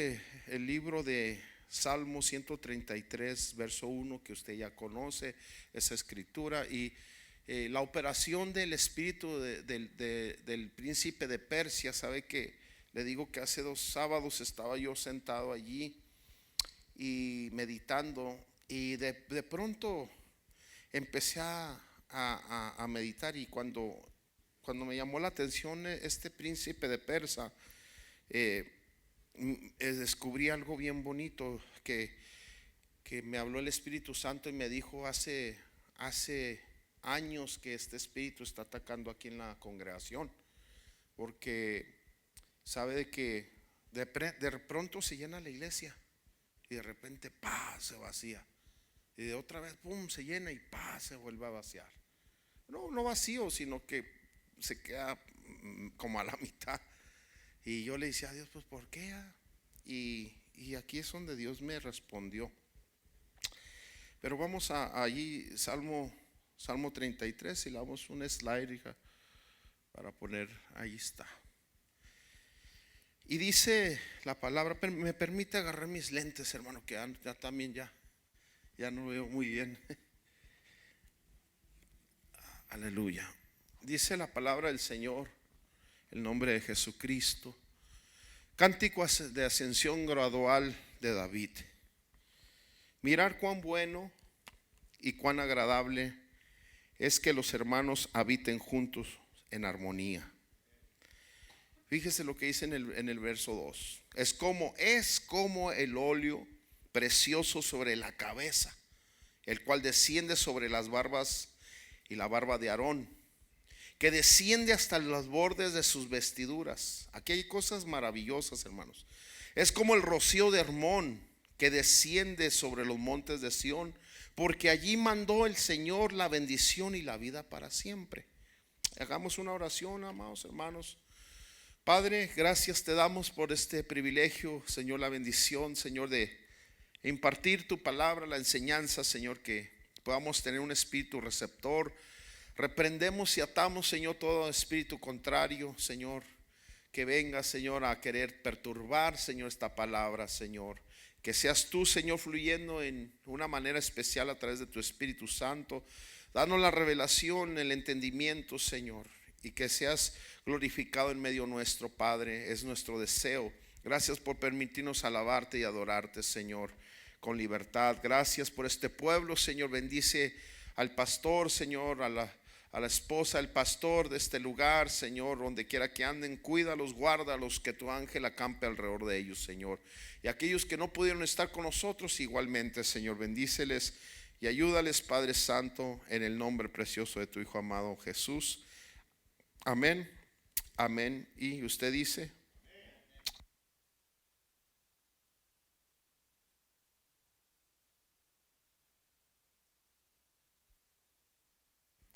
El libro de Salmo 133, verso 1, que usted ya conoce, esa escritura, y la operación del espíritu del príncipe de Persia. Sabe que le digo que hace 2 sábados estaba yo sentado allí y meditando, y de pronto empecé a meditar, y cuando me llamó la atención este príncipe de Persia, descubrí algo bien bonito que me habló el Espíritu Santo y me dijo hace años que este espíritu está atacando aquí en la congregación, porque sabe de que de pronto se llena la iglesia y de repente se vacía, y de otra vez se llena y se vuelve a vaciar. No vacío, sino que se queda como a la mitad. Y yo le decía a Dios, pues ¿por qué? Y aquí es donde Dios me respondió. Pero vamos allí, Salmo 33, y le damos un slide, hija, para poner, ahí está. Y dice la palabra, me permite agarrar mis lentes, hermano, que ya también ya no veo muy bien. Aleluya. Dice la palabra del Señor, el nombre de Jesucristo. Cántico de ascensión gradual de David. Mirar cuán bueno y cuán agradable es que los hermanos habiten juntos en armonía. Fíjese lo que dice en el verso 2. Es como el óleo precioso sobre la cabeza, el cual desciende sobre las barbas y la barba de Aarón, que desciende hasta los bordes de sus vestiduras. Aquí hay cosas maravillosas, hermanos. Es como el rocío de Hermón, que desciende sobre los montes de Sión, porque allí mandó el Señor la bendición y la vida para siempre. Hagamos una oración, amados hermanos. Padre, gracias te damos por este privilegio, Señor, la bendición, Señor, de impartir tu palabra, la enseñanza, Señor, que podamos tener un espíritu receptor. Reprendemos y atamos, Señor, todo espíritu contrario, Señor, que venga, Señor, a querer perturbar, Señor, esta palabra, Señor. Que seas tú, Señor, fluyendo en una manera especial a través de tu Espíritu Santo. Danos la revelación, el entendimiento, Señor, y que seas glorificado en medio nuestro, Padre. Es nuestro deseo. Gracias por permitirnos alabarte y adorarte, Señor, con libertad. Gracias por este pueblo, Señor. Bendice al pastor, Señor, a la esposa del pastor de este lugar, Señor, donde quiera que anden, cuídalos, guárdalos, que tu ángel acampe alrededor de ellos, Señor. Y aquellos que no pudieron estar con nosotros, igualmente, Señor, bendíceles y ayúdales, Padre Santo, en el nombre precioso de tu Hijo amado Jesús. Amén, amén. Y usted dice: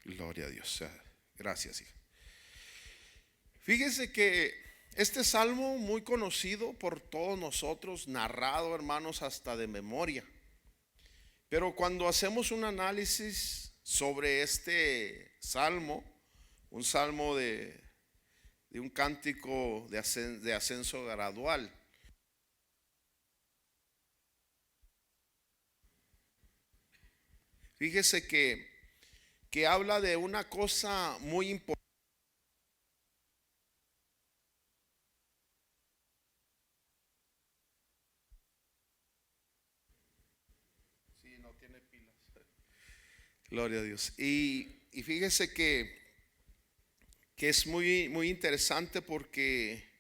gloria a Dios. Gracias, hija. Fíjese que este salmo, muy conocido por todos nosotros, narrado, hermanos, hasta de memoria. Pero cuando hacemos un análisis sobre este salmo, un salmo de un cántico de ascenso gradual, fíjese que habla de una cosa muy importante. Sí, no tiene pilas. Gloria a Dios. Y fíjese que es muy, muy interesante porque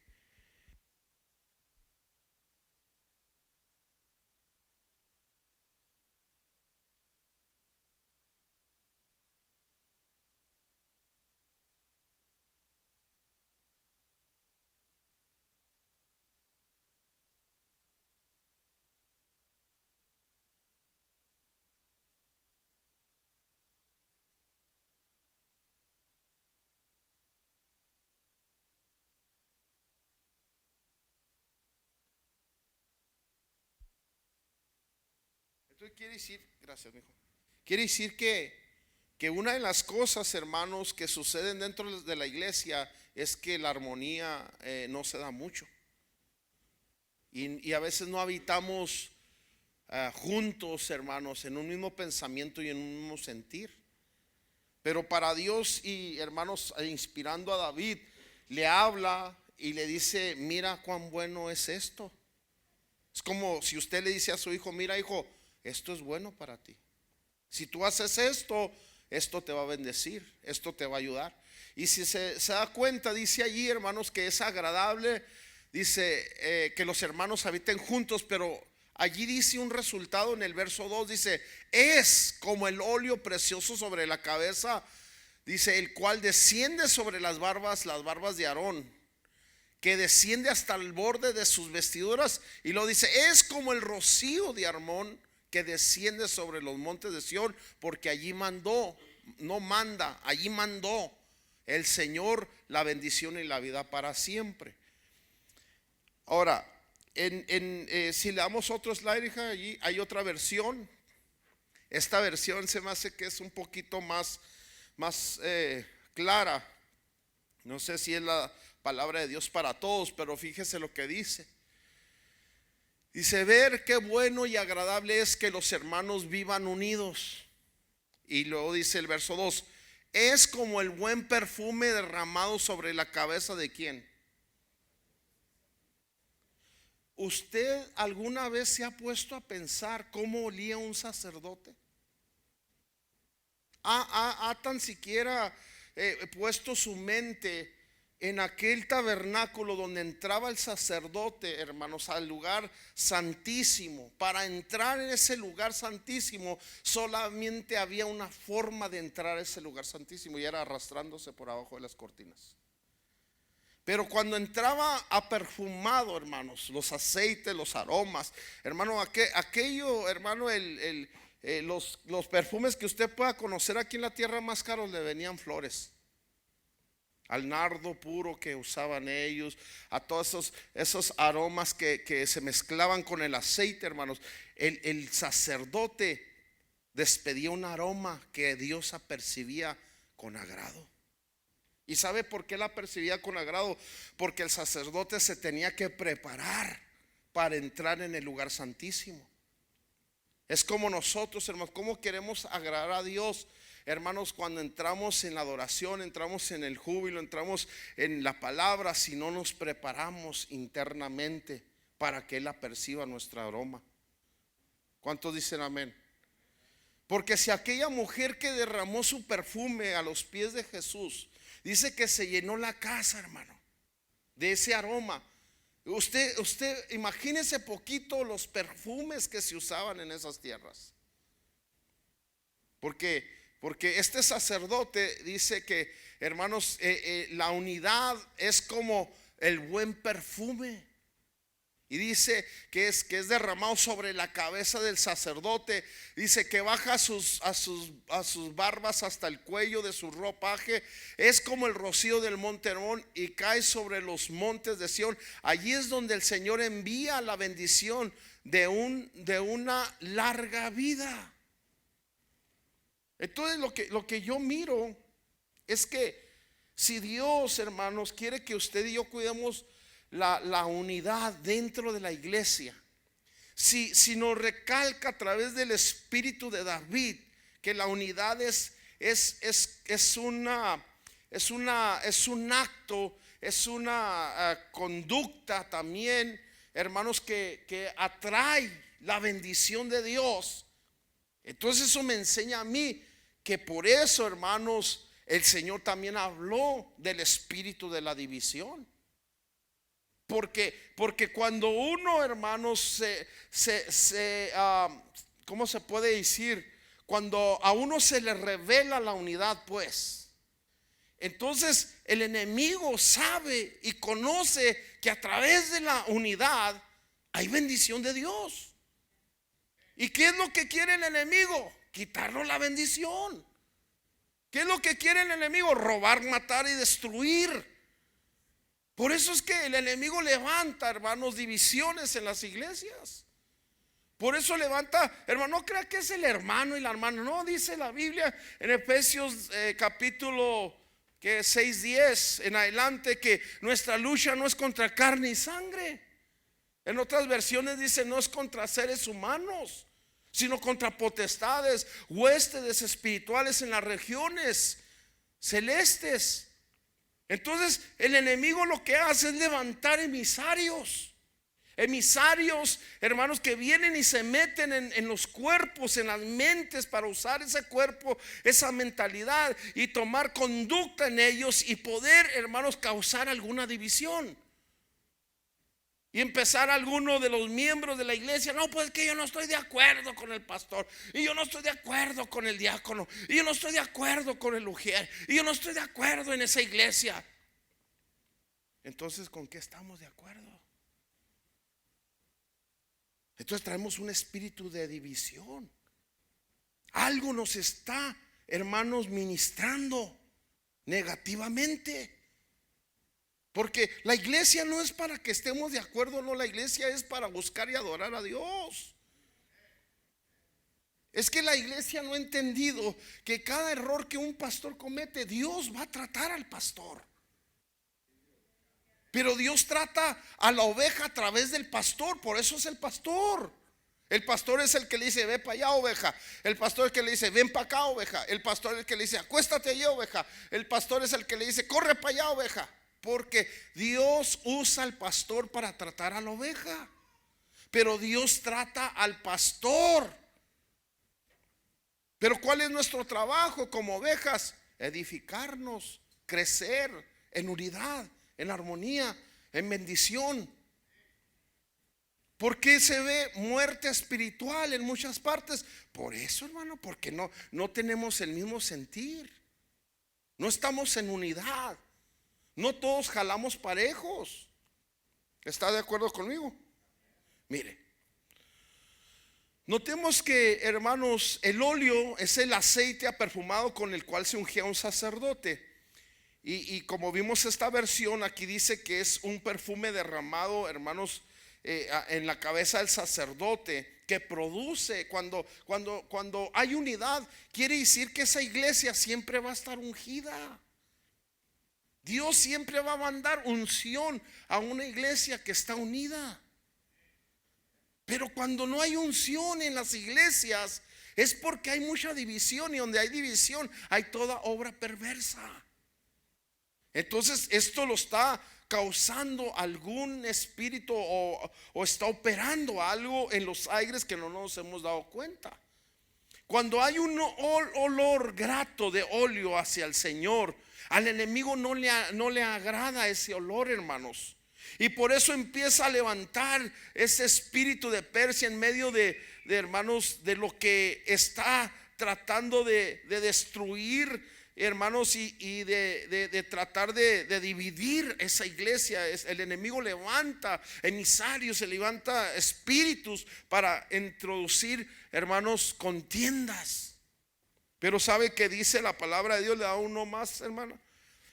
entonces quiere decir, gracias, mijo. Quiere decir que una de las cosas, hermanos, que suceden dentro de la iglesia es que la armonía no se da mucho. y a veces no habitamos juntos, hermanos, en un mismo pensamiento y en un mismo sentir. Pero para Dios, y hermanos, inspirando a David, le habla y le dice: mira cuán bueno es esto. Es como si usted le dice a su hijo: mira, hijo, esto es bueno para ti. Si tú haces esto, esto te va a bendecir, esto te va a ayudar. Y si se da cuenta, dice allí, hermanos, que es agradable, dice que los hermanos habiten juntos, pero allí dice un resultado en el verso 2, dice: es como el óleo precioso sobre la cabeza, dice, el cual desciende sobre las barbas de Aarón, que desciende hasta el borde de sus vestiduras. Y lo dice: es como el rocío de Hermón, que desciende sobre los montes de Sión, porque allí mandó, no manda, allí mandó el Señor la bendición y la vida para siempre. Ahora, si le damos otro slide, hija, allí hay otra versión. Esta versión se me hace que es un poquito más clara. No sé si es la palabra de Dios para todos, pero fíjese lo que dice. Dice: ver qué bueno y agradable es que los hermanos vivan unidos. Y luego dice el verso 2: es como el buen perfume derramado sobre la cabeza de ¿quién? ¿Usted alguna vez se ha puesto a pensar cómo olía un sacerdote? ¿Ha tan siquiera puesto su mente en aquel tabernáculo donde entraba el sacerdote, hermanos, al lugar santísimo? Para entrar en ese lugar santísimo solamente había una forma de entrar a ese lugar santísimo, y era arrastrándose por abajo de las cortinas. Pero cuando entraba aperfumado, hermanos, los aceites, los aromas, hermano, aquello, hermano, los perfumes que usted pueda conocer aquí en la tierra más caros, le venían flores. Al nardo puro que usaban ellos, a todos esos aromas que se mezclaban con el aceite, hermanos. El sacerdote despedía un aroma que Dios apercibía con agrado. ¿Y sabe por qué la percibía con agrado? Porque el sacerdote se tenía que preparar para entrar en el lugar santísimo. Es como nosotros, hermanos, ¿cómo queremos agradar a Dios? Hermanos, cuando entramos en la adoración, entramos en el júbilo, entramos en la palabra, si no nos preparamos internamente para que Él aperciba nuestra aroma. ¿Cuántos dicen amén? Porque si aquella mujer que derramó su perfume a los pies de Jesús, dice que se llenó la casa, hermano, de ese aroma. Usted imagínese poquito los perfumes que se usaban en esas tierras. Porque este sacerdote dice que, hermanos, la unidad es como el buen perfume. Y dice que es derramado sobre la cabeza del sacerdote. Dice que baja a sus barbas hasta el cuello de su ropaje. Es como el rocío del monte Hermón y cae sobre los montes de Sión. Allí es donde el Señor envía la bendición de una larga vida. Entonces lo que yo miro es que si Dios, hermanos, quiere que usted y yo cuidemos la unidad dentro de la iglesia, si nos recalca a través del espíritu de David que la unidad es un acto, es una conducta también, hermanos, que atrae la bendición de Dios. Entonces eso me enseña a mí que por eso, hermanos, el Señor también habló del espíritu de la división. Porque cuando uno, hermanos, ¿cómo se puede decir? Cuando a uno se le revela la unidad, pues, entonces el enemigo sabe y conoce que a través de la unidad hay bendición de Dios. ¿Y qué es lo que quiere el enemigo? Quitarnos la bendición. ¿Qué es lo que quiere el enemigo? Robar, matar y destruir. Por eso es que el enemigo levanta, hermanos, divisiones en las iglesias. Por eso levanta, hermano, no crea que es el hermano y la hermana. No, dice la Biblia en Efesios capítulo 6:10 en adelante, que nuestra lucha no es contra carne y sangre, En otras versiones dice, no es contra seres humanos, sino contra potestades, huestes espirituales en las regiones celestes. Entonces el enemigo lo que hace es levantar emisarios. Emisarios, hermanos, que vienen y se meten en los cuerpos, en las mentes, para usar ese cuerpo, esa mentalidad, y tomar conducta en ellos y poder, hermanos, causar alguna división. Y empezar alguno de los miembros de la iglesia, no, pues que yo no estoy de acuerdo con el pastor, y yo no estoy de acuerdo con el diácono, y yo no estoy de acuerdo con el ujier, y yo no estoy de acuerdo en esa iglesia. Entonces, ¿con qué estamos de acuerdo? Entonces traemos un espíritu de división. Algo nos está, hermanos, ministrando negativamente. Porque la iglesia no es para que estemos de acuerdo, no, la iglesia es para buscar y adorar a Dios. Es que la iglesia no ha entendido que cada error que un pastor comete, Dios va a tratar al pastor. Pero Dios trata a la oveja a través del pastor, por eso es el pastor. El pastor es el que le dice, ve para allá, oveja. El pastor es el que le dice, ven para acá, oveja. El pastor es el que le dice, acuéstate allí, oveja. El pastor es el que le dice, corre para allá, oveja. Porque Dios usa al pastor para tratar a la oveja. Pero Dios trata al pastor. Pero ¿cuál es nuestro trabajo como ovejas? Edificarnos, crecer en unidad, en armonía, en bendición. ¿Por qué se ve muerte espiritual en muchas partes? Por eso, hermano, porque no tenemos el mismo sentir. No estamos en unidad. No todos jalamos parejos. ¿Está de acuerdo conmigo? Mire, notemos que, hermanos, el óleo es el aceite perfumado con el cual se ungía un sacerdote. Y como vimos esta versión, aquí dice que es un perfume derramado, hermanos, en la cabeza del sacerdote, que produce, cuando hay unidad, quiere decir que esa iglesia siempre va a estar ungida. Dios siempre va a mandar unción a una iglesia que está unida. Pero cuando no hay unción en las iglesias, es porque hay mucha división, y donde hay división hay toda obra perversa. Entonces esto lo está causando algún espíritu o está operando algo en los aires que no nos hemos dado cuenta. Cuando hay un olor grato de óleo hacia el Señor, al enemigo no le agrada ese olor, hermanos. Y por eso empieza a levantar ese espíritu de Persia en medio de hermanos, de lo que está tratando de destruir, hermanos, y de tratar de dividir esa iglesia. El enemigo levanta emisarios, se levanta espíritus para introducir, hermanos, contiendas. Pero ¿sabe que dice la palabra de Dios? Le da uno más, hermano.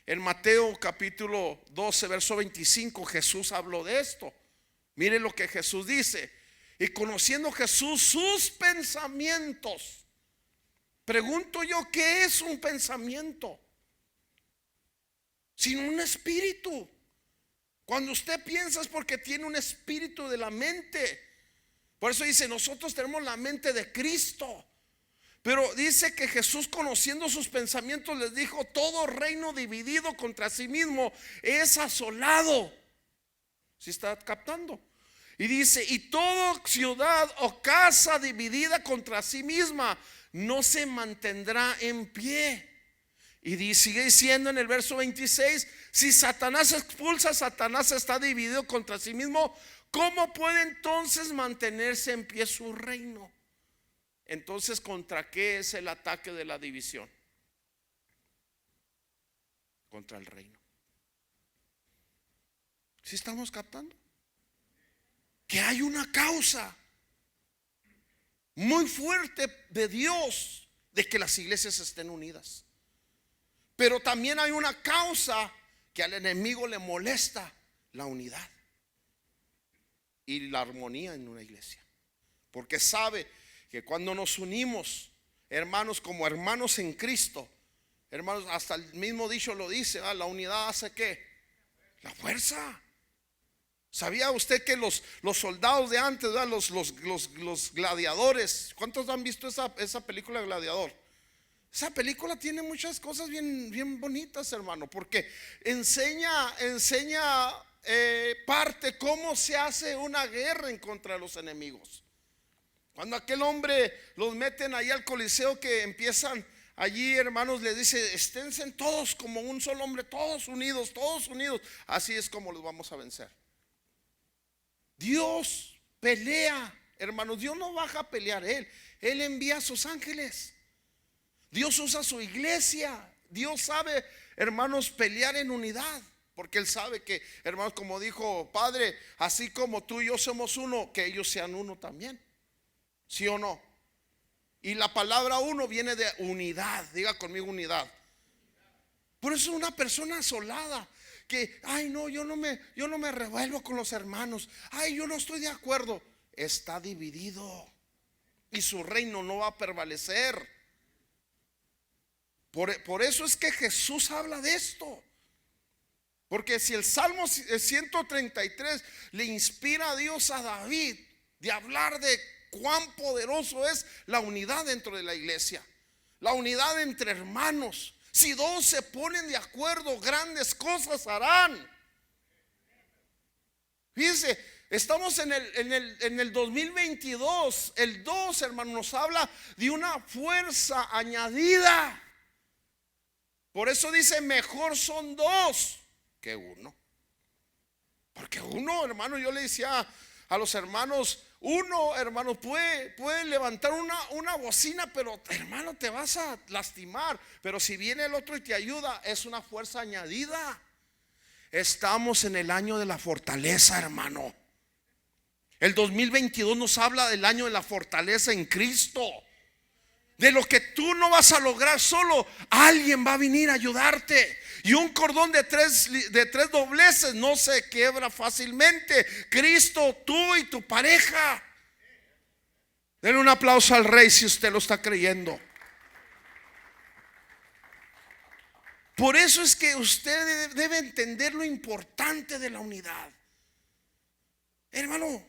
En Mateo capítulo 12 verso 25 Jesús habló de esto. Mire lo que Jesús dice: y conociendo Jesús sus pensamientos. Pregunto yo, ¿qué es un pensamiento? Sin un espíritu. Cuando usted piensa es porque tiene un espíritu de la mente. Por eso dice, nosotros tenemos la mente de Cristo. Pero dice que Jesús, conociendo sus pensamientos, les dijo: todo reino dividido contra sí mismo es asolado. ¿Sí está captando? Y dice: y toda ciudad o casa dividida contra sí misma no se mantendrá en pie. Y sigue diciendo en el verso 26: si Satanás expulsa, Satanás está dividido contra sí mismo. ¿Cómo puede entonces mantenerse en pie su reino? Entonces, ¿contra qué es el ataque de la división? Contra el reino. ¿Sí estamos captando? Que hay una causa muy fuerte de Dios de que las iglesias estén unidas. Pero también hay una causa que al enemigo le molesta: la unidad y la armonía en una iglesia. Porque sabe que cuando nos unimos, hermanos, como hermanos en Cristo, hermanos, hasta el mismo dicho lo dice, la unidad hace ¿qué? La fuerza. ¿Sabía usted que los soldados de antes, ¿verdad? Los gladiadores? ¿Cuántos han visto esa película Gladiador? Esa película tiene muchas cosas bien bonitas, hermano, porque enseña parte cómo se hace una guerra en contra de los enemigos. Cuando aquel hombre los meten ahí al Coliseo, que empiezan allí, hermanos, le dice: esténse todos como un solo hombre, todos unidos, así es como los vamos a vencer. Dios pelea, hermanos. Dios no baja a pelear, Él envía a sus ángeles. Dios usa su iglesia. Dios sabe, hermanos, pelear en unidad, porque Él sabe que, hermanos, como dijo: Padre, así como tú y yo somos uno, que ellos sean uno también. ¿Sí o no? Y la palabra uno viene de unidad. Diga conmigo: unidad. Por eso una persona asolada que: ay, no, yo no me revuelvo con los hermanos, ay, yo no estoy de acuerdo, está dividido y su reino no va a prevalecer. Por eso es que Jesús habla de esto. Porque si el Salmo 133 le inspira a Dios a David de hablar de cuán poderoso es la unidad dentro de la iglesia, la unidad entre hermanos. Si dos se ponen de acuerdo, grandes cosas harán. Fíjense, estamos en el 2022. El 2, hermano, nos habla de una fuerza añadida. Por eso dice: mejor son dos que uno. Porque uno, hermano, yo le decía a los hermanos: uno, hermano, puede levantar una bocina, pero, hermano, te vas a lastimar. Pero si viene el otro y te ayuda, es una fuerza añadida. Estamos en el año de la fortaleza, hermano. El 2022 nos habla del año de la fortaleza en Cristo. De lo que tú no vas a lograr solo, alguien va a venir a ayudarte. Y un cordón de tres dobleces no se quiebra fácilmente. Cristo, tú y tu pareja. Denle un aplauso al Rey si usted lo está creyendo. Por eso es que usted debe entender lo importante de la unidad. Hermano,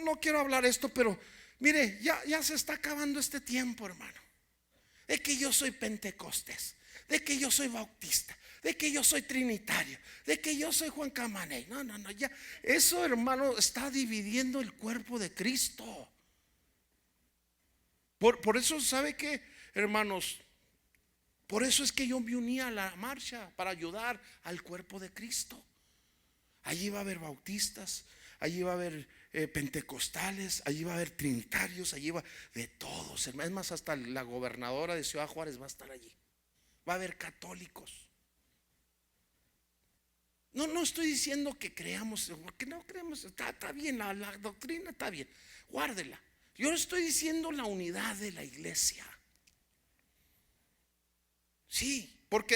no quiero hablar esto, pero mire, ya se está acabando este tiempo, hermano. De que yo soy pentecostés, de que yo soy bautista, de que yo soy trinitario, de que yo soy Juan Camaney. No, ya. Eso, hermano, está dividiendo el cuerpo de Cristo. Por eso, ¿sabe qué, hermanos? Por eso es que yo me uní a la marcha, para ayudar al cuerpo de Cristo. Allí va a haber bautistas, allí va a haber pentecostales, allí va a haber trinitarios, allí va de todos. Es más, hasta la gobernadora de Ciudad Juárez va a estar allí. Va a haber católicos. No estoy diciendo que creamos, porque no creemos. Está bien, la doctrina está bien, guárdela. Yo estoy diciendo la unidad de la iglesia. Sí, porque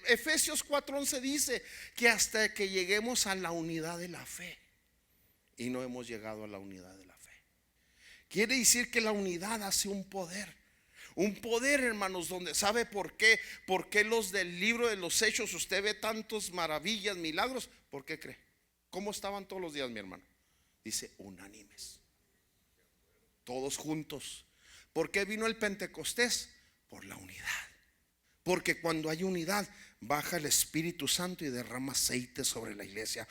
Efesios 4:11 dice que hasta que lleguemos a la unidad de la fe, y no hemos llegado a la unidad de la fe. Quiere decir que la unidad hace un poder. Un poder, hermanos, donde, ¿sabe por qué? ¿Por qué los del libro de los Hechos usted ve tantos maravillas, milagros? ¿Por qué cree? ¿Cómo estaban todos los días, mi hermano? Dice: unánimes, todos juntos. ¿Por qué vino el Pentecostés? Por la unidad. Porque cuando hay unidad, baja el Espíritu Santo y derrama aceite sobre la iglesia.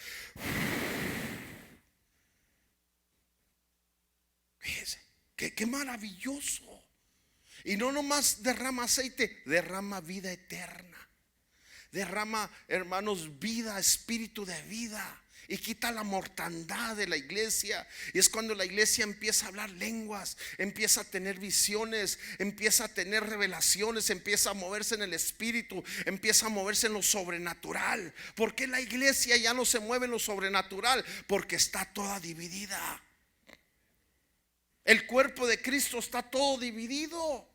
Fíjese, qué maravilloso. Y no nomás derrama aceite, derrama vida eterna. Derrama, hermanos, vida, espíritu de vida. Y quita la mortandad de la iglesia. Y es cuando la iglesia empieza a hablar lenguas, empieza a tener visiones, empieza a tener revelaciones, empieza a moverse en el espíritu, empieza a moverse en lo sobrenatural. ¿Por qué la iglesia ya no se mueve en lo sobrenatural? Porque está toda dividida. El cuerpo de Cristo está todo dividido.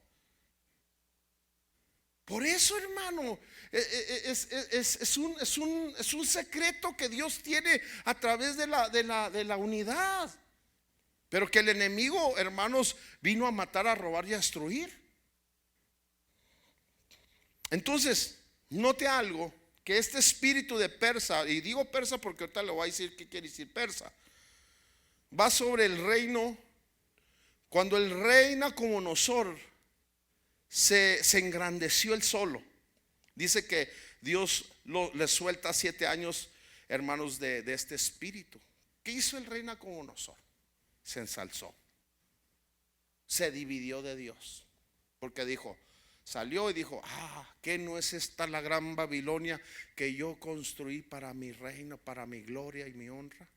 Por eso, hermano, es un secreto que Dios tiene a través de la unidad. Pero que el enemigo, hermanos, vino a matar, a robar y a destruir. Entonces, note algo que este espíritu de persa, y digo persa porque ahorita le voy a decir qué quiere decir persa, va sobre el reino. Cuando el rey Nabucodonosor se engrandeció él solo, dice que Dios le suelta 7 años, hermanos, de este espíritu. ¿Qué hizo el rey Nabucodonosor? Se ensalzó, se dividió de Dios, porque dijo, salió y dijo, ¿qué no es esta la gran Babilonia que yo construí para mi reino, para mi gloria y mi honra?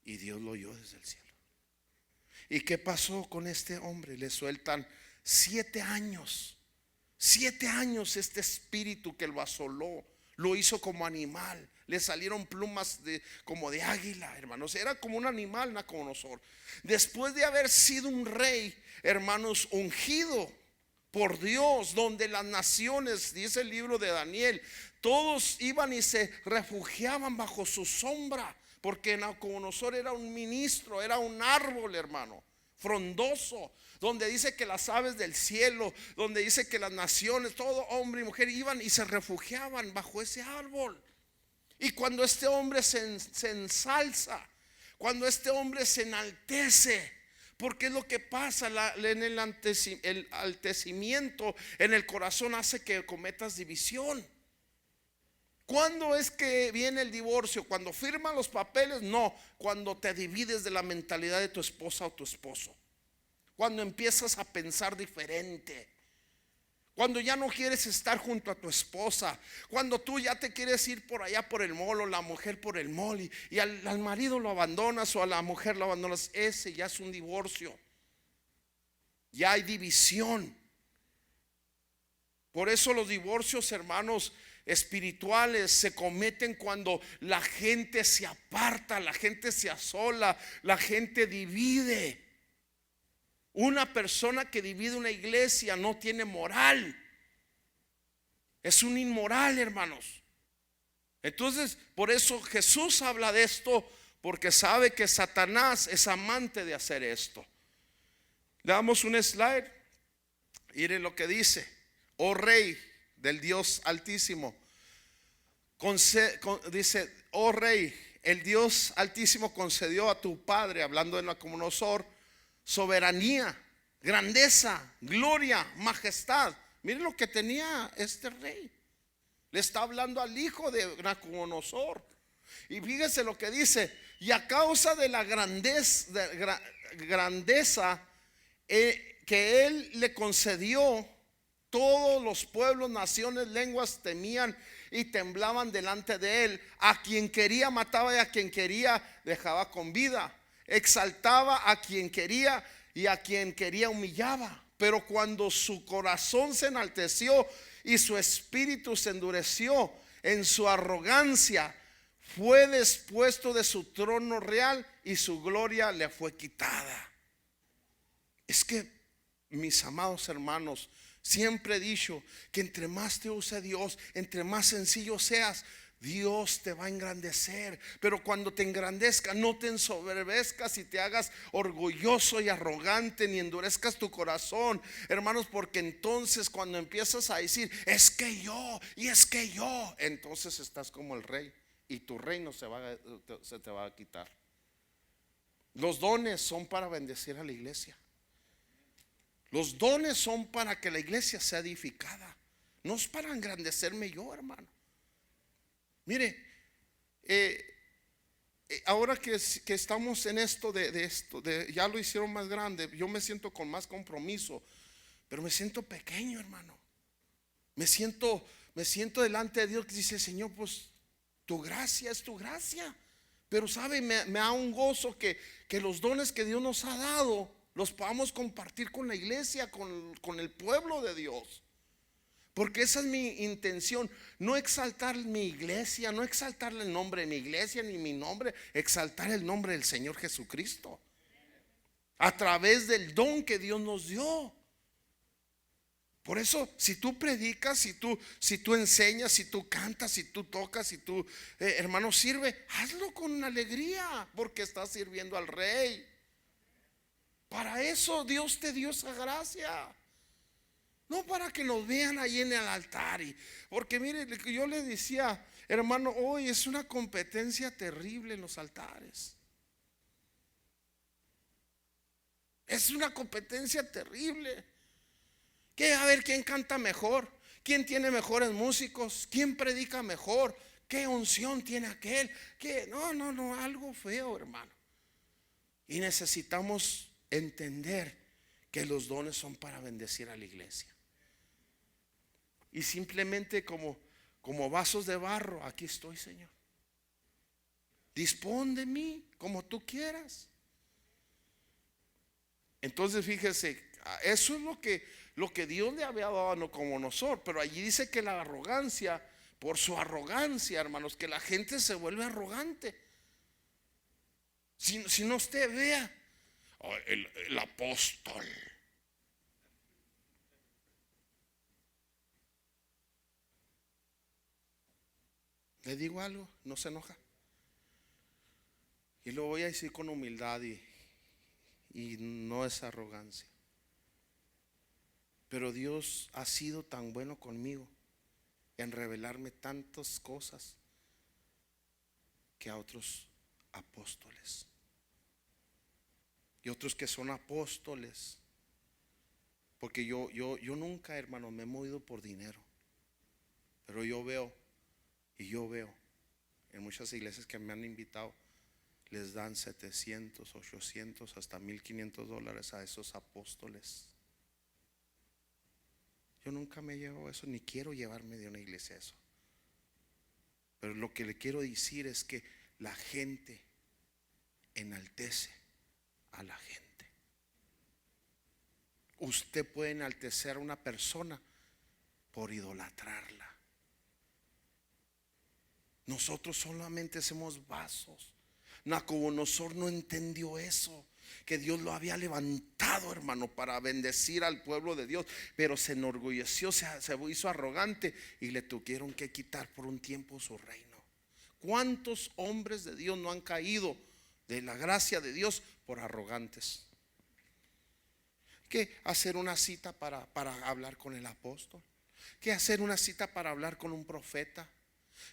Y Dios lo oyó desde el cielo. ¿Y qué pasó con este hombre? Le sueltan 7 años. 7 años este espíritu que lo asoló, lo hizo como animal. Le salieron plumas como de águila, hermanos. Era como un animal Nabucodonosor. Después de haber sido un rey, hermanos, ungido por Dios, donde las naciones, dice el libro de Daniel, todos iban y se refugiaban bajo su sombra, porque Nabucodonosor era un ministro, era un árbol, hermano, frondoso, donde dice que las aves del cielo, donde dice que las naciones, todo hombre y mujer iban y se refugiaban bajo ese árbol. Y cuando este hombre se ensalza, cuando este hombre se enaltece, porque es lo que pasa, en el altecimiento en el corazón hace que cometas división. ¿Cuándo es que viene el divorcio? ¿Cuando firman los papeles? No, cuando te divides de la mentalidad de tu esposa o tu esposo, cuando empiezas a pensar diferente, cuando ya no quieres estar junto a tu esposa, cuando tú ya te quieres ir por allá por el mall, o la mujer por el mall, y al marido lo abandonas o a la mujer lo abandonas. Ese ya es un divorcio, ya hay división. Por eso los divorcios, hermanos, espirituales se cometen cuando la gente se aparta, la gente se asola, la gente divide. Una persona que divide una iglesia no tiene moral, es un inmoral, hermanos. Entonces, por eso Jesús habla de esto, porque sabe que Satanás es amante de hacer esto. Le damos un slide. Miren lo que dice: oh Rey del Dios Altísimo, dice, oh Rey, el Dios Altísimo concedió a tu padre, hablando de Nabucodonosor, soberanía, grandeza, gloria, majestad. Miren lo que tenía este rey. Le está hablando al hijo de Nabucodonosor. Y fíjese lo que dice: y a causa de la grandeza que él le concedió, todos los pueblos, naciones, lenguas temían y temblaban delante de él. A quien quería mataba y a quien quería dejaba con vida. Exaltaba a quien quería y a quien quería humillaba. Pero cuando su corazón se enalteció y su espíritu se endureció en su arrogancia, fue despuesto de su trono real y su gloria le fue quitada. Es que, mis amados hermanos, siempre he dicho que entre más te use Dios, entre más sencillo seas, Dios te va a engrandecer. Pero cuando te engrandezca, no te ensoberbezcas y te hagas orgulloso y arrogante, ni endurezcas tu corazón, hermanos, porque entonces cuando empiezas a decir es que yo y es que yo, entonces estás como el rey y tu reino se te va a quitar. Los dones son para bendecir a la iglesia. Los dones son para que la iglesia sea edificada, no es para engrandecerme yo, hermano. Mire, ahora que estamos en esto ya lo hicieron más grande, yo me siento con más compromiso, pero me siento pequeño, hermano. Me siento delante de Dios que dice: Señor, pues tu gracia es tu gracia. Pero sabe, me da un gozo que los dones que Dios nos ha dado los podamos compartir con la iglesia, con el pueblo de Dios. Porque esa es mi intención, no exaltar mi iglesia, no exaltar el nombre de mi iglesia ni mi nombre, exaltar el nombre del Señor Jesucristo a través del don que Dios nos dio. Por eso, si tú predicas, si tú enseñas, si tú cantas, si tú tocas, si tú, hermano, sirve, hazlo con alegría, porque estás sirviendo al Rey. Para eso Dios te dio esa gracia. No para que nos vean ahí en el altar. Porque mire, yo le decía, hermano, hoy es una competencia terrible en los altares. Es una competencia terrible. Que a ver quién canta mejor, quién tiene mejores músicos, quién predica mejor, qué unción tiene aquel, que no, algo feo, hermano. Y necesitamos entender que los dones son para bendecir a la iglesia. Y simplemente como vasos de barro, aquí estoy, Señor. Dispón de mí como tú quieras. Entonces fíjese, eso es lo que Dios le había dado a como nosotros. Pero allí dice que la arrogancia, por su arrogancia, hermanos, que la gente se vuelve arrogante. Si no, usted vea el apóstol. Le digo algo, no se enoja. Y lo voy a decir con humildad y no es arrogancia. Pero Dios ha sido tan bueno conmigo en revelarme tantas cosas que a otros apóstoles. Y otros que son apóstoles. Porque yo nunca, hermano, me he movido por dinero. Pero yo veo en muchas iglesias que me han invitado, les dan 700, 800, hasta $1,500 a esos apóstoles. Yo nunca me llevo eso, ni quiero llevarme de una iglesia eso. Pero lo que le quiero decir es que la gente enaltece a la gente. Usted puede enaltecer a una persona por idolatrarla. Nosotros solamente somos vasos. Nabucodonosor no entendió eso, que Dios lo había levantado, hermano, para bendecir al pueblo de Dios, pero se enorgulleció, se hizo arrogante y le tuvieron que quitar por un tiempo su reino. ¿Cuántos hombres de Dios no han caído de la gracia de Dios por arrogantes? ¿Qué hacer una cita para hablar con el apóstol? ¿Qué hacer una cita para hablar con un profeta?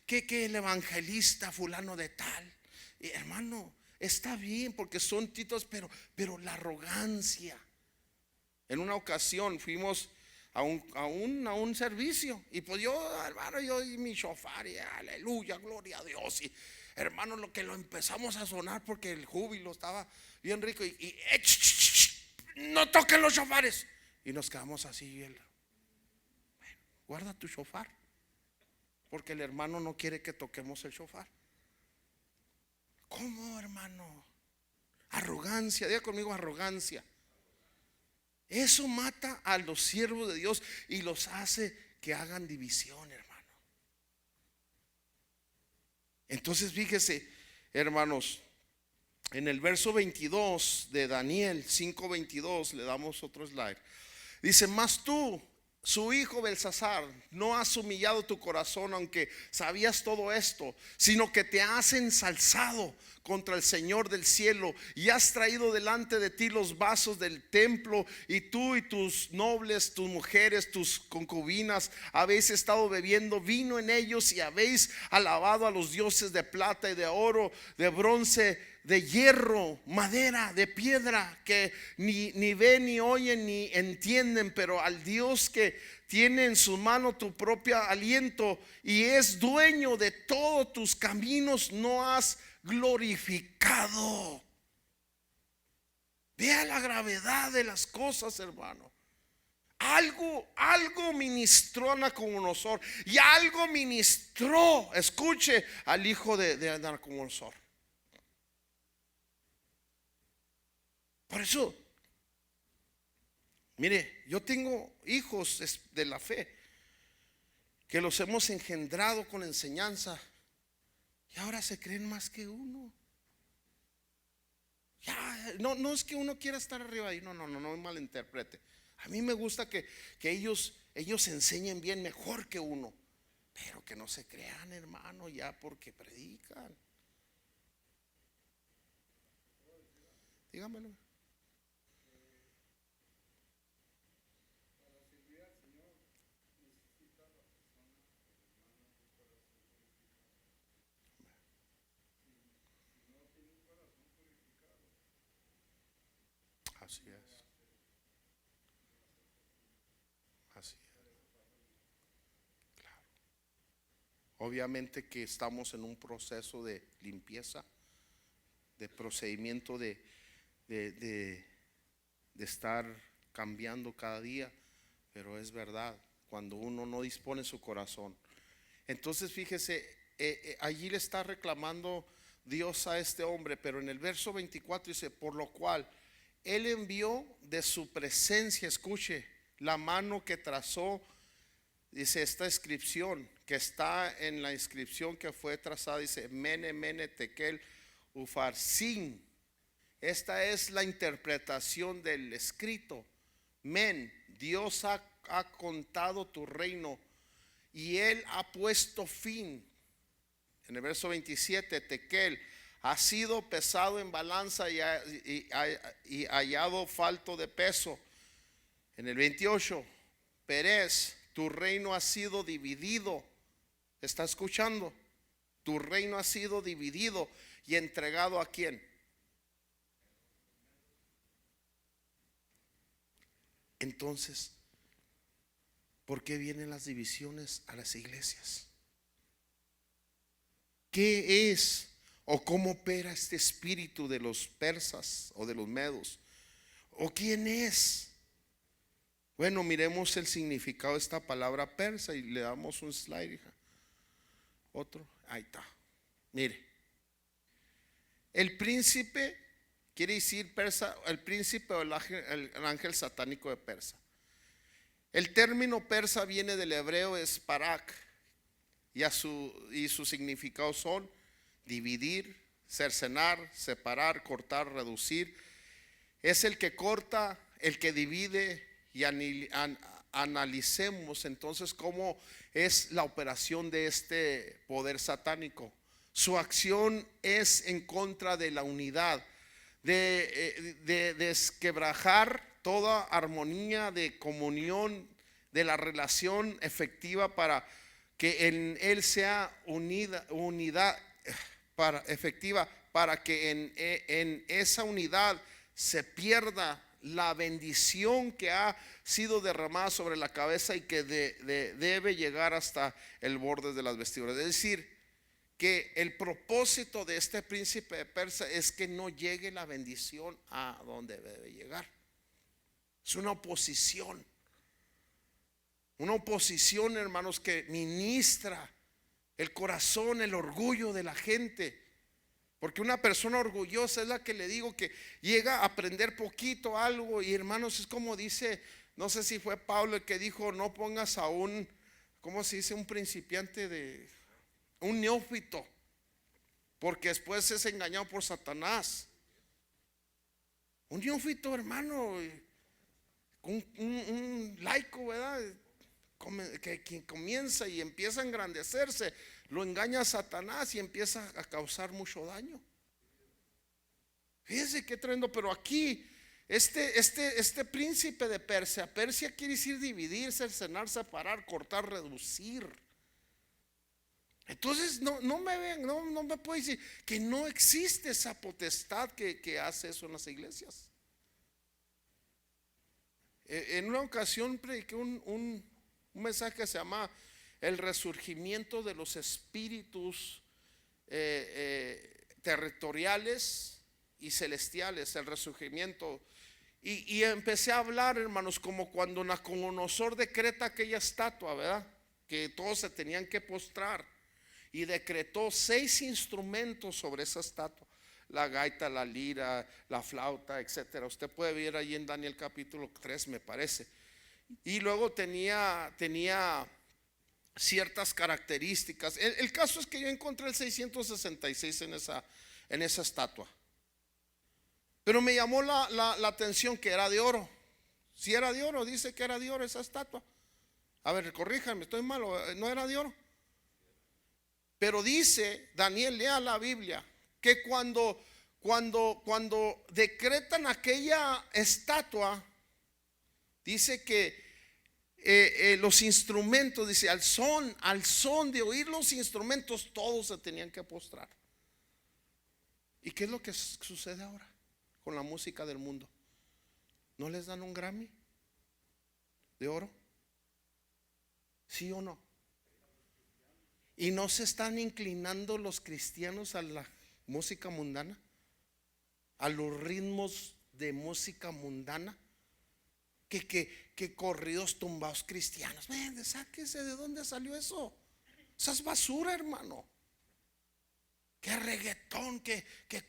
¿Qué el evangelista fulano de tal? Hermano, está bien porque son títulos, pero la arrogancia. En una ocasión fuimos a un servicio y pues yo, hermano, yo y mi shofar y aleluya, gloria a Dios. Y hermano, lo empezamos a sonar porque el júbilo estaba bien rico y no toquen los shofares. Y nos quedamos así. Bueno, guarda tu shofar, porque el hermano no quiere que toquemos el shofar. ¿Cómo, hermano? Arrogancia, diga conmigo, arrogancia. Eso mata a los siervos de Dios y los hace que hagan división, hermano. Entonces fíjese, hermanos, en el verso 22 de Daniel 5:22, le damos otro slide. Dice: mas tú, su hijo Belsasar, no has humillado tu corazón, aunque sabías todo esto, sino que te has ensalzado contra el Señor del cielo y has traído delante de ti los vasos del templo, y tú y tus nobles, tus mujeres, tus concubinas habéis estado bebiendo vino en ellos, y habéis alabado a los dioses de plata y de oro, de bronce, de hierro, madera, de piedra, que ni ven, ni oyen, ni entienden, pero al Dios que tiene en su mano tu propio aliento y es dueño de todos tus caminos, no has glorificado. Vea la gravedad de las cosas, hermano. Algo ministró a Nabucodonosor, y algo ministró, escuche, al hijo de Nabucodonosor. Por eso, mire, yo tengo hijos de la fe que los hemos engendrado con enseñanza, y ahora se creen más que uno. Ya, no es que uno quiera estar arriba y no me malinterprete. A mí me gusta que ellos enseñen bien, mejor que uno, pero que no se crean, hermano, ya porque predican. Dígamelo. Así es. Así es. Claro. Obviamente que estamos en un proceso de limpieza, de procedimiento de, de- de estar cambiando cada día, pero es verdad, cuando uno no dispone su corazón. Entonces fíjese, allí le está reclamando Dios a este hombre, pero en el verso 24 dice, por lo cual Él envió de su presencia, escuche, la mano que trazó, dice esta inscripción, que está en la inscripción que fue trazada, dice, Mene, Mene, Tekel, Ufarsin. Esta es la interpretación del escrito. Men, Dios ha contado tu reino y Él ha puesto fin. En el verso 27, Tekel, ha sido pesado en balanza y hallado falto de peso. En el 28, Perez, tu reino ha sido dividido. ¿Está escuchando? Tu reino ha sido dividido y entregado ¿a quién? Entonces, ¿por qué vienen las divisiones a las iglesias? ¿Qué es o cómo opera este espíritu de los persas o de los medos? ¿O quién es? Bueno, miremos el significado de esta palabra persa y le damos un slide, hija. Otro, ahí está. Mire, el príncipe quiere decir persa, el príncipe o el ángel satánico de Persa. El término persa viene del hebreo es parak y su significado son dividir, cercenar, separar, cortar, reducir. Es el que corta, el que divide y analicemos entonces cómo es la operación de este poder satánico. Su acción es en contra de la unidad, de desquebrajar toda armonía de comunión, de la relación efectiva para que en él sea unidad para efectiva, para que en esa unidad se pierda la bendición que ha sido derramada sobre la cabeza y que debe llegar hasta el borde de las vestiduras. Es decir, que el propósito de este príncipe de Persia es que no llegue la bendición a donde debe llegar. Es una oposición, hermanos, que ministra el corazón, el orgullo de la gente. Porque una persona orgullosa es la que le digo que llega a aprender poquito algo. Y hermanos, es como dice, no sé si fue Pablo el que dijo, no pongas a un, ¿cómo se dice? Un principiante un neófito, porque después es engañado por Satanás. Un neófito, hermano, un laico, ¿verdad? Que comienza y empieza a engrandecerse, lo engaña a Satanás y empieza a causar mucho daño. Fíjense qué tremendo. Pero aquí este príncipe de Persia quiere decir dividir, cercenar, separar, cortar, reducir. Entonces no me ven, no me puede decir que no existe esa potestad que hace eso en las iglesias. En una ocasión prediqué un mensaje que se llama el resurgimiento de los espíritus territoriales y celestiales, el resurgimiento. Y empecé a hablar, hermanos, como cuando Nabucodonosor decreta aquella estatua, ¿verdad? Que todos se tenían que postrar. Y decretó 6 instrumentos sobre esa estatua: la gaita, la lira, la flauta, etcétera. Usted puede ver ahí en Daniel capítulo 3, me parece. Y luego tenía ciertas características. El caso es que yo encontré el 666 en esa estatua. Pero me llamó la atención que era de oro. Si era de oro, dice que era de oro esa estatua. A ver, corríjanme, estoy malo, no era de oro. Pero dice, Daniel, lea la Biblia, que cuando decretan aquella estatua, dice que los instrumentos, dice, al son de oír los instrumentos, todos se tenían que postrar. ¿Y qué es lo que sucede ahora con la música del mundo? ¿No les dan un Grammy de oro? ¿Sí o no? ¿Y no se están inclinando los cristianos a la música mundana? ¿A los ritmos de música mundana? Que corridos tumbados cristianos. Ven, sáquese de dónde salió eso. Esa es basura, hermano. Que reggaetón, que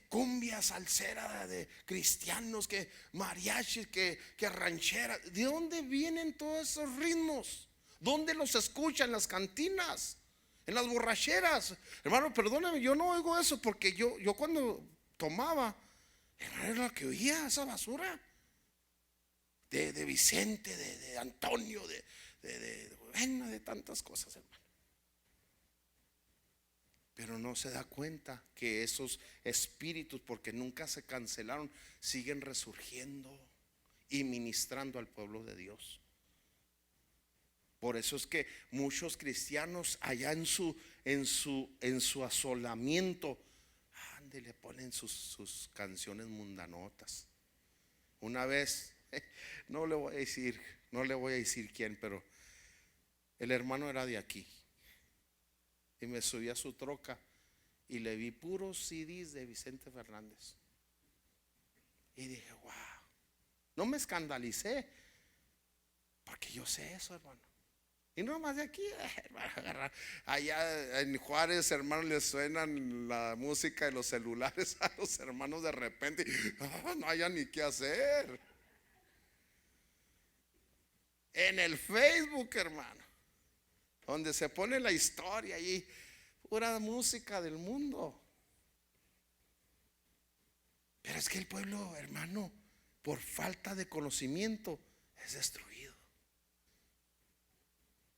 cumbia salsera de cristianos, que mariachi, que ranchera. ¿De dónde vienen todos esos ritmos? ¿Dónde los escuchan? En las cantinas, en las borracheras. Hermano, perdóname, yo no oigo eso porque yo cuando tomaba, hermano, era lo que oía, esa basura de Vicente, de Antonio, de tantas cosas, hermano. Pero no se da cuenta que esos espíritus, porque nunca se cancelaron, siguen resurgiendo y ministrando al pueblo de Dios. Por eso es que muchos cristianos allá en su asolamiento, le ponen sus canciones mundanotas. Una vez, no le voy a decir quién, pero el hermano era de aquí. Y me subí a su troca y le vi puros CDs de Vicente Fernández. Y dije, wow. No me escandalicé, porque yo sé eso, hermano. Y no más de aquí, hermano, allá en Juárez, hermano, les suenan la música de los celulares a los hermanos de repente. No hayan ni qué hacer. En el Facebook, hermano, donde se pone la historia y pura música del mundo. Pero es que el pueblo, hermano, por falta de conocimiento es destruido.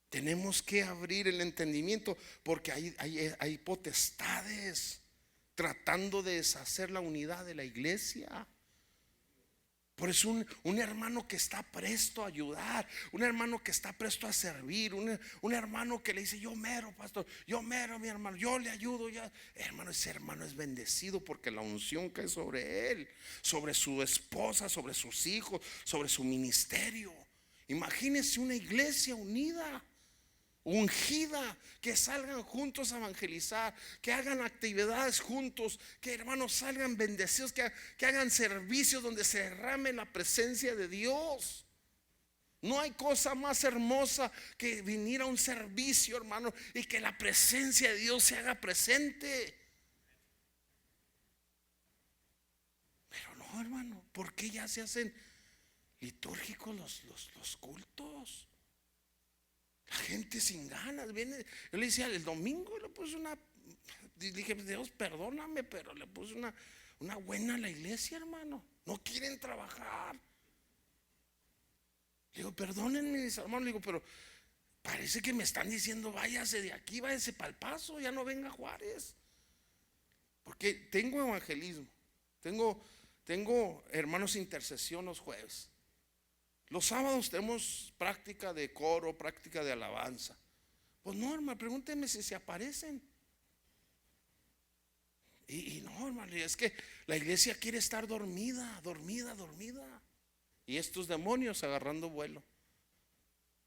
Tenemos que abrir el entendimiento, porque hay potestades tratando de deshacer la unidad de la iglesia. Por eso un hermano que está presto a ayudar, un hermano que está presto a servir, un hermano que le dice: yo mero, pastor, yo mero, mi hermano, yo le ayudo ya. Hermano, ese hermano es bendecido, porque la unción cae sobre él, sobre su esposa, sobre sus hijos, sobre su ministerio. Imagínese una iglesia unida, ungida, que salgan juntos a evangelizar, que hagan actividades juntos, que hermanos salgan bendecidos, que hagan servicios donde se derrame la presencia de Dios. No hay cosa más hermosa que venir a un servicio, hermano, y que la presencia de Dios se haga presente. Pero no, hermano, ¿por qué ya se hacen litúrgicos los cultos? La gente sin ganas viene. Yo le decía, el domingo le puse dije: Dios, perdóname, pero le puse una buena a la iglesia, hermano. No quieren trabajar. Le digo: perdónenme, mis hermanos. Le digo: pero parece que me están diciendo: váyase de aquí, váyase para el Paso, ya no venga a Juárez. Porque tengo evangelismo, tengo hermanos intercesión los jueves. Los sábados tenemos práctica de coro, práctica de alabanza. Pues no, hermano, pregúnteme si se aparecen. Y no, hermano, es que la iglesia quiere estar dormida. Y estos demonios agarrando vuelo,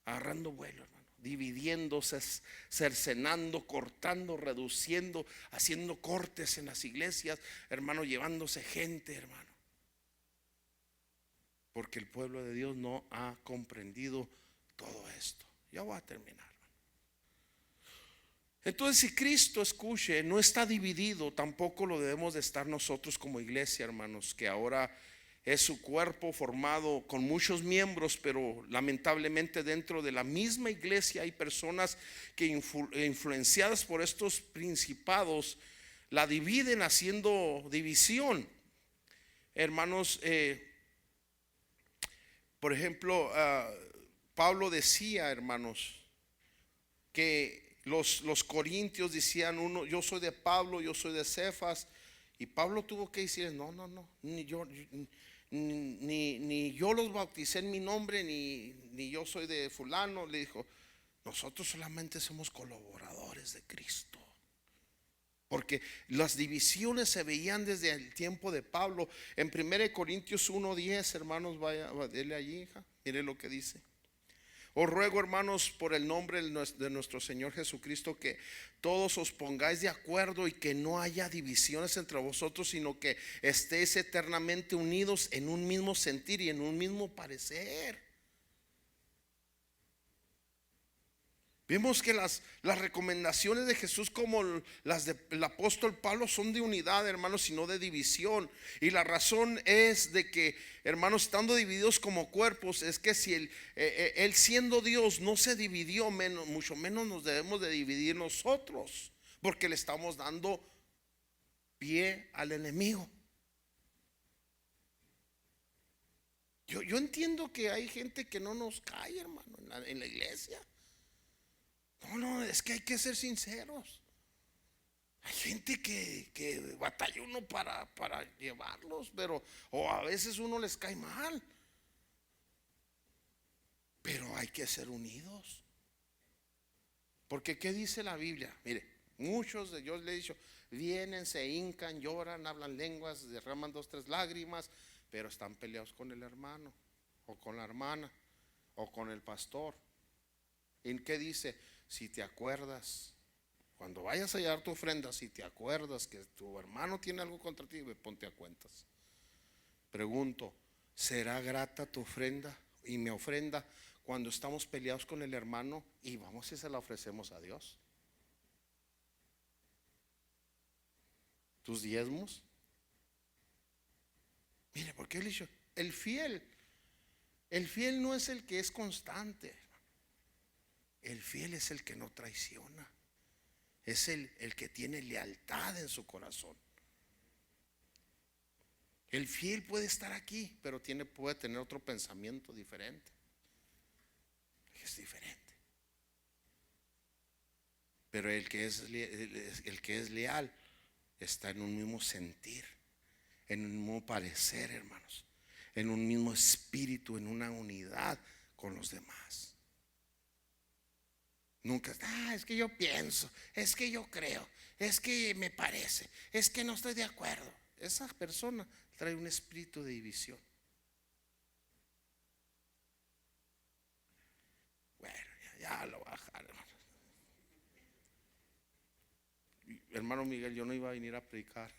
hermano, dividiéndose, cercenando, cortando, reduciendo, haciendo cortes en las iglesias, hermano, llevándose gente, hermano. Porque el pueblo de Dios no ha comprendido todo esto. Ya voy a terminar. Entonces, si Cristo, escuche, no está dividido, tampoco lo debemos de estar nosotros como iglesia, hermanos, que ahora es su cuerpo formado con muchos miembros, pero lamentablemente dentro de la misma iglesia hay personas que influenciadas por estos principados la dividen, haciendo división. Hermanos, por ejemplo, Pablo decía, hermanos, que los corintios decían: uno, yo soy de Pablo, yo soy de Cefas. Y Pablo tuvo que decir: no, ni yo los bauticé en mi nombre, ni yo soy de fulano. Le dijo: nosotros solamente somos colaboradores de Cristo. Porque las divisiones se veían desde el tiempo de Pablo. En 1 Corintios 1:10, hermanos, vaya, dele allí, hija, mire lo que dice. Os ruego, hermanos, por el nombre de nuestro Señor Jesucristo, que todos os pongáis de acuerdo y que no haya divisiones entre vosotros, sino que estéis eternamente unidos en un mismo sentir y en un mismo parecer. Vemos que las recomendaciones de Jesús, como las del apóstol Pablo, son de unidad, hermanos, y no de división. Y la razón es de que, hermanos, estando divididos como cuerpos, es que si él siendo Dios no se dividió, mucho menos nos debemos de dividir nosotros, porque le estamos dando pie al enemigo. Yo entiendo que hay gente que no nos cae, hermano, en la iglesia. No, es que hay que ser sinceros. Hay gente que batalla uno para llevarlos, pero o a veces uno les cae mal. Pero hay que ser unidos. Porque ¿qué dice la Biblia? Mire, muchos de ellos le he dicho, vienen, se hincan, lloran, hablan lenguas, derraman 2, 3 lágrimas, pero están peleados con el hermano, o con la hermana, o con el pastor. ¿En qué dice? Si te acuerdas, cuando vayas a llevar tu ofrenda, si te acuerdas que tu hermano tiene algo contra ti, ponte a cuentas. Pregunto, ¿será grata tu ofrenda y mi ofrenda cuando estamos peleados con el hermano y vamos y se la ofrecemos a Dios? ¿Tus diezmos? Mire, porque él dice, el fiel no es el que es constante. El fiel es el que no traiciona. Es el que tiene lealtad en su corazón. El fiel puede estar aquí, pero puede tener otro pensamiento diferente. Es diferente. Pero el que es leal está en un mismo sentir, en un mismo parecer, hermanos, en un mismo espíritu, en una unidad con los demás. Nunca, es que yo pienso, es que yo creo, es que me parece, es que no estoy de acuerdo. Esa persona trae un espíritu de división. Bueno, ya lo voy a dejar, hermano. Hermano Miguel, yo no iba a venir a predicar.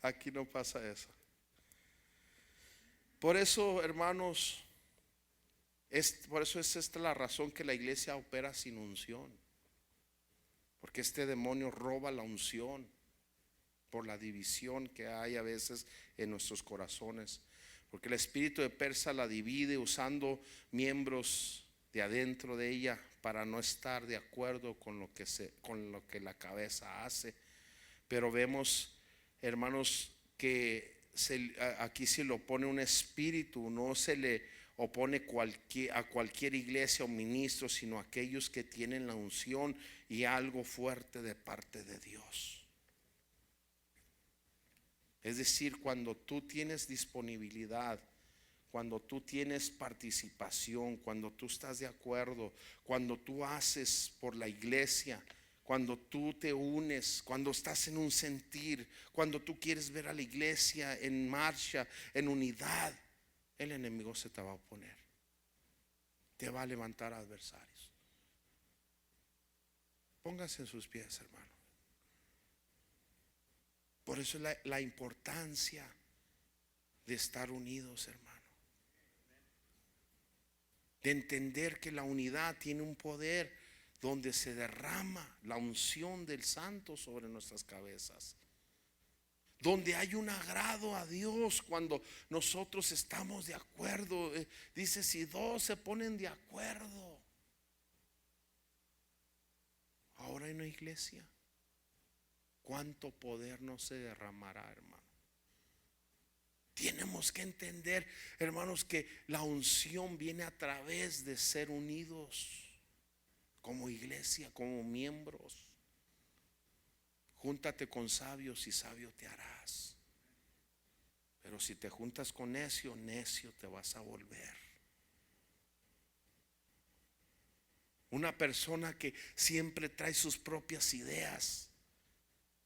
Aquí no pasa eso. Por eso, hermanos, por eso es esta la razón que la iglesia opera sin unción. Porque este demonio roba la unción por la división que hay a veces en nuestros corazones. Porque el espíritu de Persa la divide usando miembros de adentro de ella para no estar de acuerdo con lo que la cabeza hace. Pero vemos, hermanos, que aquí se le opone un espíritu, no se le opone a cualquier iglesia o ministro, sino a aquellos que tienen la unción y algo fuerte de parte de Dios. Es decir, cuando tú tienes disponibilidad, cuando tú tienes participación, cuando tú estás de acuerdo, cuando tú haces por la iglesia, cuando tú te unes, cuando estás en un sentir, cuando tú quieres ver a la iglesia en marcha, en unidad, el enemigo se te va a oponer, te va a levantar adversarios. Póngase en sus pies, hermano. Por eso es la importancia de estar unidos, hermano. De entender que la unidad tiene un poder donde se derrama la unción del Santo sobre nuestras cabezas. Donde hay un agrado a Dios cuando nosotros estamos de acuerdo. Dice, si 2 se ponen de acuerdo. Ahora en la iglesia, ¿cuánto poder no se derramará, hermano? Tenemos que entender, hermanos, que la unción viene a través de ser unidos como iglesia, como miembros. Júntate con sabios y sabio te harás. Pero si te juntas con necio, necio te vas a volver. Una persona que siempre trae sus propias ideas,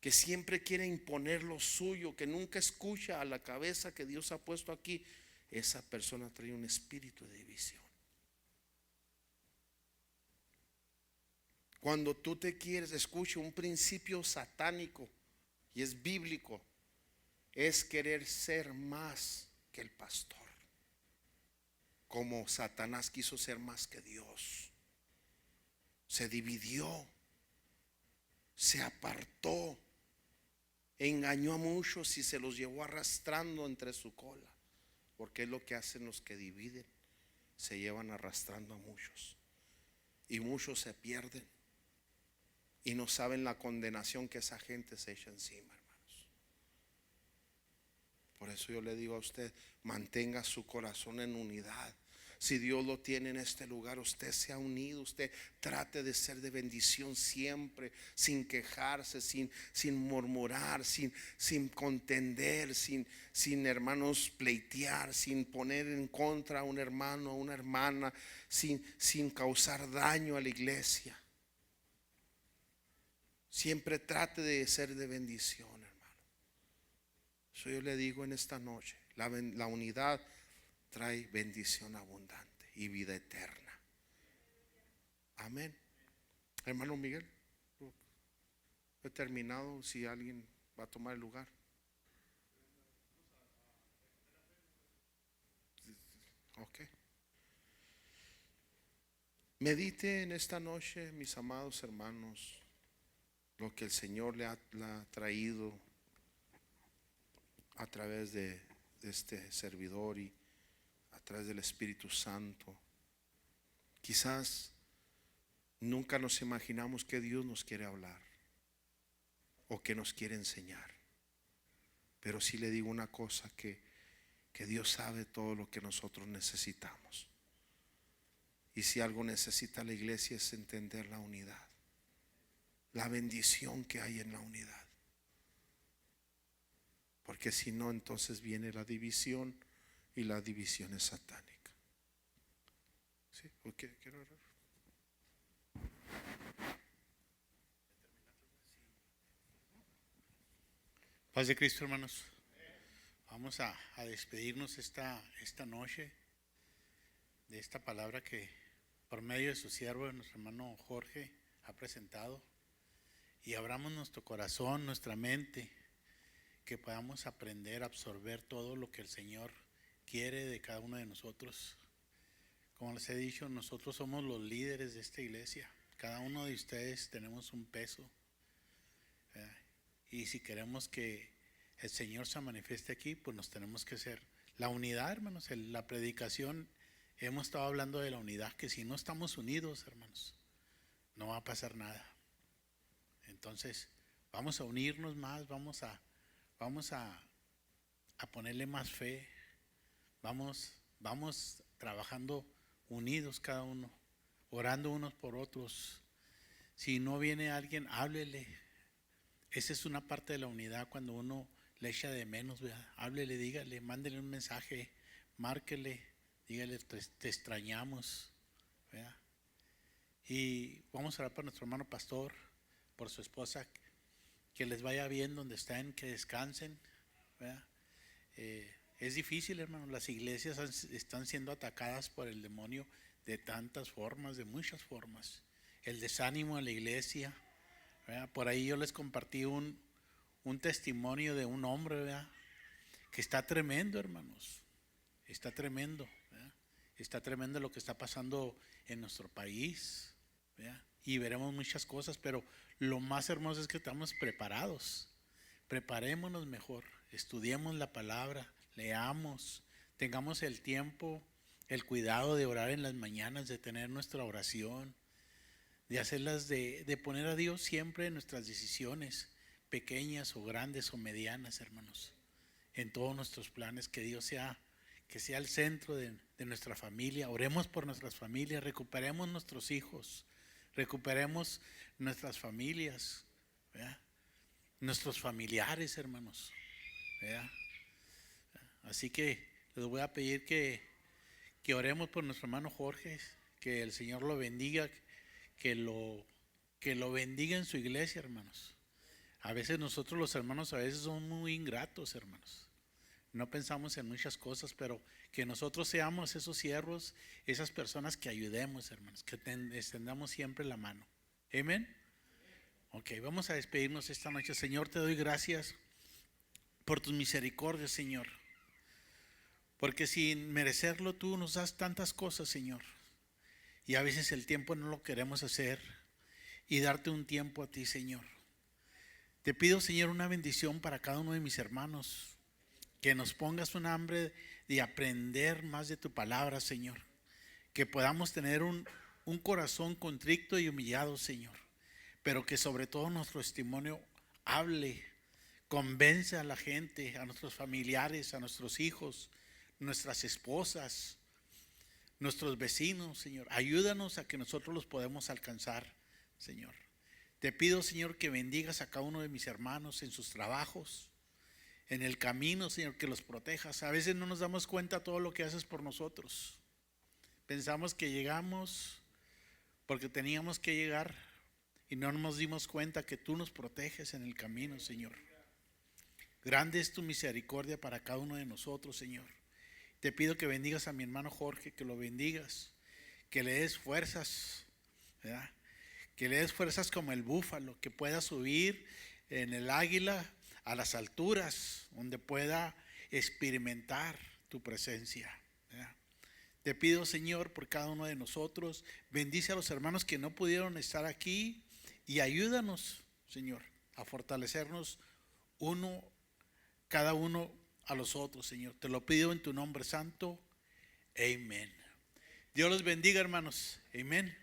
que siempre quiere imponer lo suyo, que nunca escucha a la cabeza que Dios ha puesto aquí, esa persona trae un espíritu de división. Cuando tú te quieres, escucha, un principio satánico y es bíblico, es querer ser más que el pastor, como Satanás quiso ser más que Dios. Se dividió, se apartó, engañó a muchos y se los llevó arrastrando entre su cola, porque es lo que hacen los que dividen, se llevan arrastrando a muchos y muchos se pierden y no saben la condenación que esa gente se echa encima, hermanos. Por eso yo le digo a usted, mantenga su corazón en unidad. Si Dios lo tiene en este lugar, usted se ha unido, usted trate de ser de bendición siempre, sin quejarse, sin murmurar, sin contender, sin hermanos pleitear, sin poner en contra a un hermano, a una hermana, sin causar daño a la iglesia. Siempre trate de ser de bendición, hermano. Eso yo le digo en esta noche, la unidad trae bendición abundante y vida eterna. Amén. Hermano Miguel, he terminado. Si alguien va a tomar el lugar. Ok. Medite en esta noche, mis amados hermanos, lo que el Señor le ha traído a través de este servidor y a través del Espíritu Santo. Quizás nunca nos imaginamos que Dios nos quiere hablar o que nos quiere enseñar, pero sí le digo una cosa, que Dios sabe todo lo que nosotros necesitamos. Y si algo necesita la iglesia es entender la unidad, la bendición que hay en la unidad, porque si no, entonces viene la división, y la división es satánica. ¿Sí? Okay, quiero orar. Paz de Cristo, hermanos. Vamos a despedirnos esta noche de esta palabra que por medio de su siervo, nuestro hermano Jorge, ha presentado. Y abramos nuestro corazón, nuestra mente, que podamos aprender a absorber todo lo que el Señor quiere de cada uno de nosotros. Como les he dicho, nosotros somos los líderes de esta iglesia. Cada uno de ustedes tenemos un peso, ¿verdad? Y si queremos que el Señor se manifieste aquí, pues nos tenemos que hacer la unidad, hermanos. La predicación, hemos estado hablando de la unidad, que si no estamos unidos, hermanos, no va a pasar nada. Entonces, vamos a unirnos más, vamos a ponerle más fe, vamos trabajando unidos cada uno, orando unos por otros. Si no viene alguien, háblele. Esa es una parte de la unidad, cuando uno le echa de menos, ¿verdad? Háblele, dígale, mándele un mensaje, márquele, dígale, te extrañamos, ¿verdad? Y vamos a orar por nuestro hermano pastor, por su esposa, que les vaya bien donde estén, que descansen, ¿verdad? Es difícil, hermano. Las iglesias están siendo atacadas por el demonio de tantas formas, de muchas formas. El desánimo en la iglesia, ¿verdad? Por ahí yo les compartí un testimonio de un hombre, ¿verdad?, que está tremendo, hermanos. Está tremendo, ¿verdad? Está tremendo lo que está pasando en nuestro país, ¿verdad? Y veremos muchas cosas, pero lo más hermoso es que estamos preparados. Preparémonos mejor, estudiemos la palabra, leamos, tengamos el tiempo, el cuidado de orar en las mañanas, de tener nuestra oración, de hacerlas, de poner a Dios siempre en nuestras decisiones, pequeñas o grandes o medianas, hermanos, en todos nuestros planes. Que Dios sea el centro de nuestra familia. Oremos por nuestras familias, recuperemos nuestros hijos, recuperemos nuestras familias, ¿verdad?, nuestros familiares, hermanos, ¿verdad? Así que les voy a pedir que oremos por nuestro hermano Jorge, que el Señor lo bendiga, que lo bendiga en su iglesia, hermanos. A veces nosotros los hermanos a veces somos muy ingratos, hermanos. No pensamos en muchas cosas, pero que nosotros seamos esos siervos, esas personas que ayudemos, hermanos, que extendamos siempre la mano. Amén. Ok, vamos a despedirnos esta noche. Señor, te doy gracias por tus misericordias, Señor. Porque sin merecerlo tú nos das tantas cosas, Señor. Y a veces el tiempo no lo queremos hacer y darte un tiempo a ti, Señor. Te pido, Señor, una bendición para cada uno de mis hermanos. Que nos pongas un hambre de aprender más de tu palabra, Señor. Que podamos tener un corazón contrito y humillado, Señor. Pero que sobre todo nuestro testimonio hable, convence a la gente, a nuestros familiares, a nuestros hijos, nuestras esposas, nuestros vecinos, Señor. Ayúdanos a que nosotros los podamos alcanzar, Señor. Te pido, Señor, que bendigas a cada uno de mis hermanos en sus trabajos, en el camino, Señor, que los protejas. A veces no nos damos cuenta de todo lo que haces por nosotros. Pensamos que llegamos porque teníamos que llegar y no nos dimos cuenta que tú nos proteges en el camino, Señor. Grande es tu misericordia para cada uno de nosotros, Señor. Te pido que bendigas a mi hermano Jorge, que lo bendigas, que le des fuerzas, ¿verdad? Que le des fuerzas como el búfalo, que pueda subir en el águila a las alturas, donde pueda experimentar tu presencia, ¿verdad? Te pido, Señor, por cada uno de nosotros, bendice a los hermanos que no pudieron estar aquí y ayúdanos, Señor, a fortalecernos cada uno a los otros, Señor. Te lo pido en tu nombre santo. Amén. Dios los bendiga, hermanos. Amén.